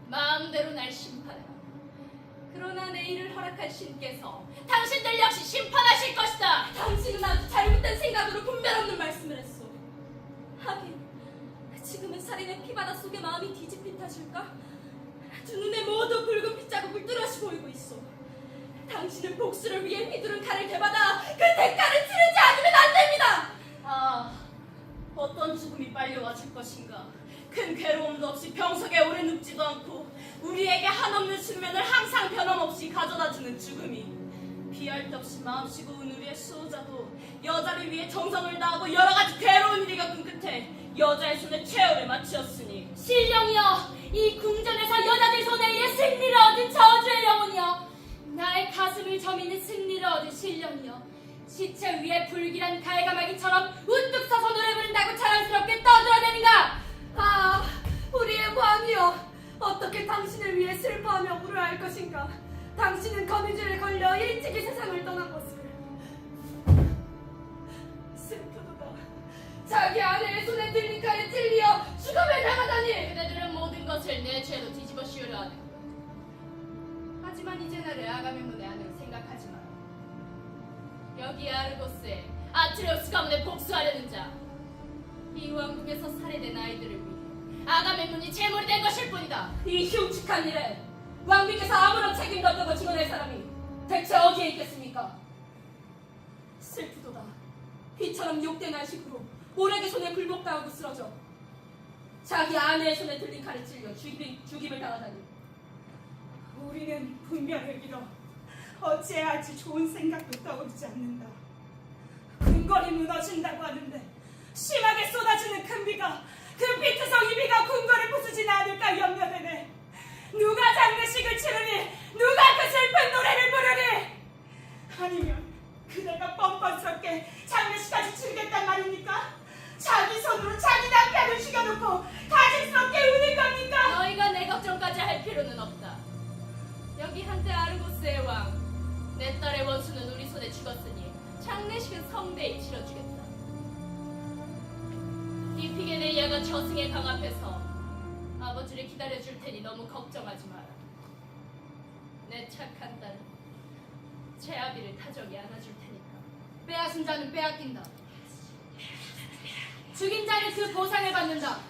마음대로 날 심판해라. 그러나 내 일을 허락한 신께서 당신들 역시 심판하실 것이다. 당신은 아주 잘못된 생각으로 분별 없는 말씀을 했소. 하긴 지금은 살인의 피바다 속에 마음이 뒤집힌 탓일까? 두 눈에 모두 붉은 핏자국을 뚜렷이 보이고 있어. 당신은 복수를 위해 휘두른 칼을 되받아 그 대가를 치르지 않으면 안 됩니다. 아, 어떤 죽음이 빨리 와줄 것인가. 큰 괴로움도 없이 병석에 오래 눕지도 않고 우리에게 한없는 숙면을 항상 변함없이 가져다주는 죽음이, 비할 데 없이 마음씨고 운 우리의 수호자도 여자를 위해 정성을 다하고 여러 가지 괴로운 일이 겪은 끝에 여자의 손에 최후를 마치었으니, 신령이여, 이 궁전에서 여자들 손에 의해 승리를 얻은 저주의 영혼이여, 나의 가슴을 저미는 승리를 얻은 신령이여, 시체 위에 불길한 갈가마기처럼 우뚝 서서 노래 부른다고 자랑스럽게 떠들어대는가? 아, 우리의 왕이여, 어떻게 당신을 위해 슬퍼하며 울어야 할 것인가? 당신은 거미줄에 걸려 일찍이 세상을 떠난 것을. 슬프도다. 자기 아내의 손에 들린 칼에 찔려 죽음을 당하다니. 그대들은 모든 것을 내 죄로 뒤집어 씌우려 하는 것. 하지만 이제 나를 아가멤논의 아내로 생각하지 마라. 여기 아르고스에 아트레우스 가문에 복수하려는 자, 이 왕국에서 살해된 아이들을 위해 아가멤논이 제물이 된 것일 뿐이다. 이 흉측한 일에 왕비께서 아무런 책임도 없다고 증언할 사람이 대체 어디에 있겠습니까? 슬프도다. 피처럼 욕된 안식으로 모래의 손에 굴복당하고 쓰러져 자기 아내의 손에 들린 칼에 찔려 죽임을 당하다니. 우리는 분별을 잃어 어찌해야 할지 좋은 생각도 떠오르지 않는다. 궁궐이 무너진다고 하는데 심하게 쏟아지는 큰 비가, 그 피투성 이 비가 궁궐을 부수지는 않을까 염려되네. 누가 장례식을 치르니, 누가 그 슬픈 노래를 부르니? 아니면 그대가 뻔뻔스럽게 장례식까지 치르겠단 말입니까? 자기 손으로 자기 남편을 죽여놓고 가증스럽게 우는 겁니까? 너희가 내 걱정까지 할 필요는 없다. 여기 한때 아르고스의 왕, 내 딸의 원수는 우리 손에 죽었으니 장례식은 성대히 치러주겠다. 이피게네이아가 저승의 강 앞에서 아버지를 기다려줄 테니 너무 걱정하지 마라. 내 착한 딸은 제 아비를 타적이 안아줄 테니까. 빼앗은 자는 빼앗긴다. 죽인 자는 그 보상을 받는다.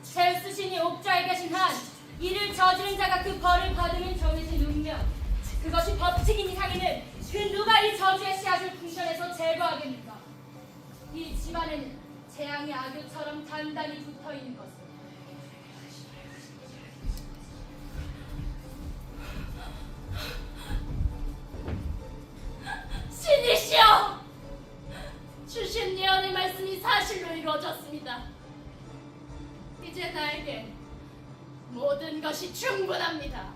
제우스 신이 옥좌에 계신 한 이를 저지른 자가 그 벌을 받으면 정해진 운명, 집안에는 재앙의 악유처럼 단단히 붙어있는 것을 신이시여! 주신 예언의 말씀이 사실로 이루어졌습니다. 이제 나에게 모든 것이 충분합니다.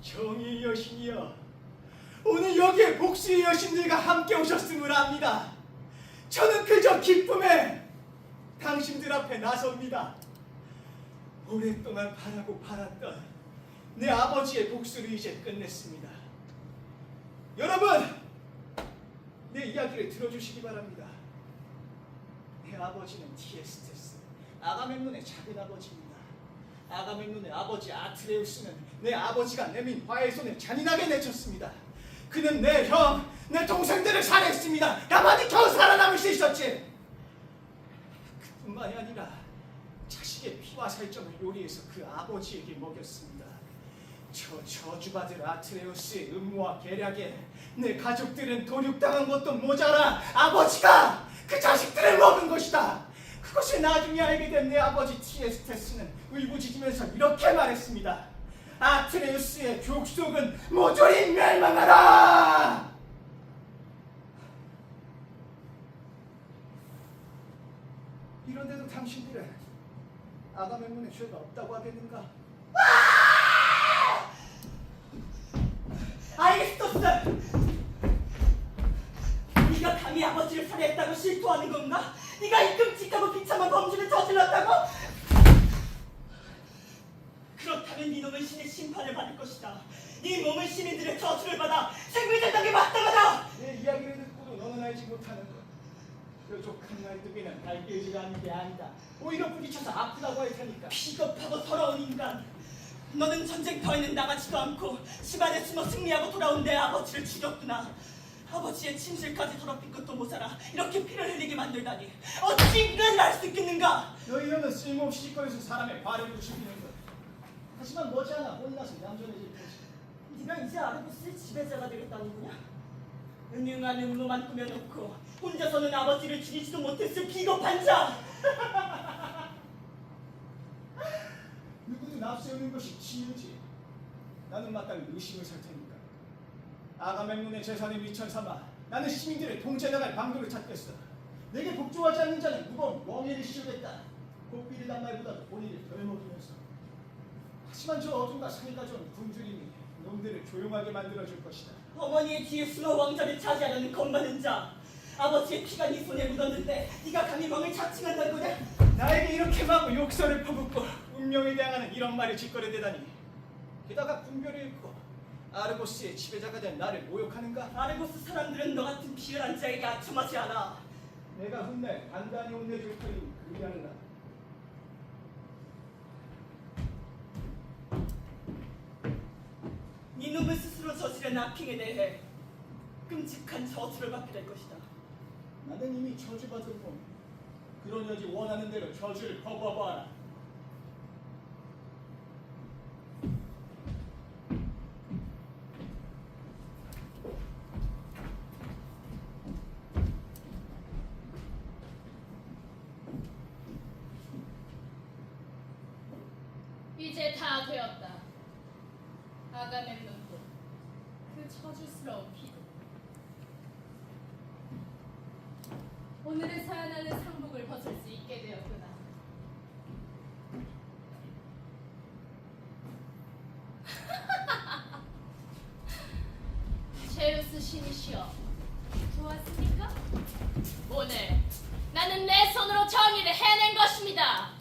정의의 여신이여, 오늘 여기에 복수의 여신들과 함께 오셨음을 압니다. 저는 그저 기쁨에 당신들 앞에 나섭니다. 오랫동안 바라고 바랐던 내 아버지의 복수를 이제 끝냈습니다. 여러분, 내 이야기를 들어주시기 바랍니다. 내 아버지는 티에스테스, 아가멤논의 작은 아버지입니다. 아가멤논의 아버지 아트레우스는 내 아버지가 내민 화의 손을 잔인하게 내쳤습니다. 그는 내 형, 내 동생들을 살해했습니다. 나만이 겨우 살아남을 수 있었지. 그뿐만이 아니라 자식의 피와 살점을 요리해서 그 아버지에게 먹였습니다. 저 저주받을 아트레우스의 음모와 계략에 내 가족들은 도륙당한 것도 모자라 아버지가 그 자식들을 먹은 것이다. 그것을 나중에 알게 된 내 아버지 티에스테스는 울부짖으면서 이렇게 말했습니다. 아트레우스의 족속은 모조리 멸망하라! 이런데도 당신들은 아가멤논의 죄가 없다고 하겠는가? 아이스토스! 네가 감히 아버지를 살해했다고 실토하는 건가? 네가 이 끔찍하고 비참한 범죄를 저질렀다고? 그렇다면 네 놈은 신의 심판을 받을 것이다. 네 몸은 시민들의 저주를 받아 생물대장에 마땅하다. 내 이야기를 듣고도 너는 알지 못하는 것. 뾰족한 날두개는 날개질 않는 게 아니다. 오히려 부딪혀서 아프다고 할 테니까. 비겁하고 더러운 인간. 너는 전쟁터에는 나가지도 않고 집안에 숨어 승리하고 돌아온 내 아버지를 죽였구나. 아버지의 침실까지 더럽힌 것도 모자라 이렇게 피를 흘리게 만들다니 어찌 인간을 알 수 있겠는가? 너희 놈은 쓸모없이 짓거려서 사람의 발을 부수기는 것. 하지만 머지않아 혼나서 얌전해질 것이다. 네가 이제 아르고스의 지배자가 되겠다는 거냐? 은흉한 음모만 꾸며놓고 혼자서는 아버지를 죽이지도 못했을 비겁한 자! 누구든 앞세우는 것이 치유지. 나는 마땅히 의심을 살 테니까. 아가멤논의 재산을 미천 삼아 나는 시민들을 통제나갈 방도를 찾겠어. 내게 복종하지 않는 자는 무거운 멍에를 씌우겠다. 고삐를 난 말보다도 본인을 덜 먹이면서. 하지만 저 어둠과 상이 가져온 굶주림이 놈들을 조용하게 만들어줄 것이다. 어머니의 뒤에 숨어 왕자를 차지하려는 겁많은 자! 아버지의 피가 네 손에 묻었는데 네가 감히 왕을 자칭한다는 거냐? 나에게 이렇게 마구 욕설을 퍼붓고 운명에 대항하는 이런 말을 짓거려대다니. 게다가 분별을 잃고 아르고스의 지배자가 된 나를 모욕하는가? 아르고스 사람들은 너 같은 비열한 자에게 아첨하지 않아. 내가 훗날 단단히 혼내줄 터니 그리하느라. 네 놈은 스스로 저지른 악행에 대해 끔찍한 저주를 받게 될 것이다. 나는 이미 저주받은 놈. 그러려니 원하는 대로 저주를 거부하라. 이제 다 되었다. 아가멤논도 그 저주스러운 피도 오늘에서야 나는 상복을 벗을 수 있게 되었구나. 제우스 신이시여, 좋았습니까? 오늘 나는 내 손으로 정의를 해낸 것입니다.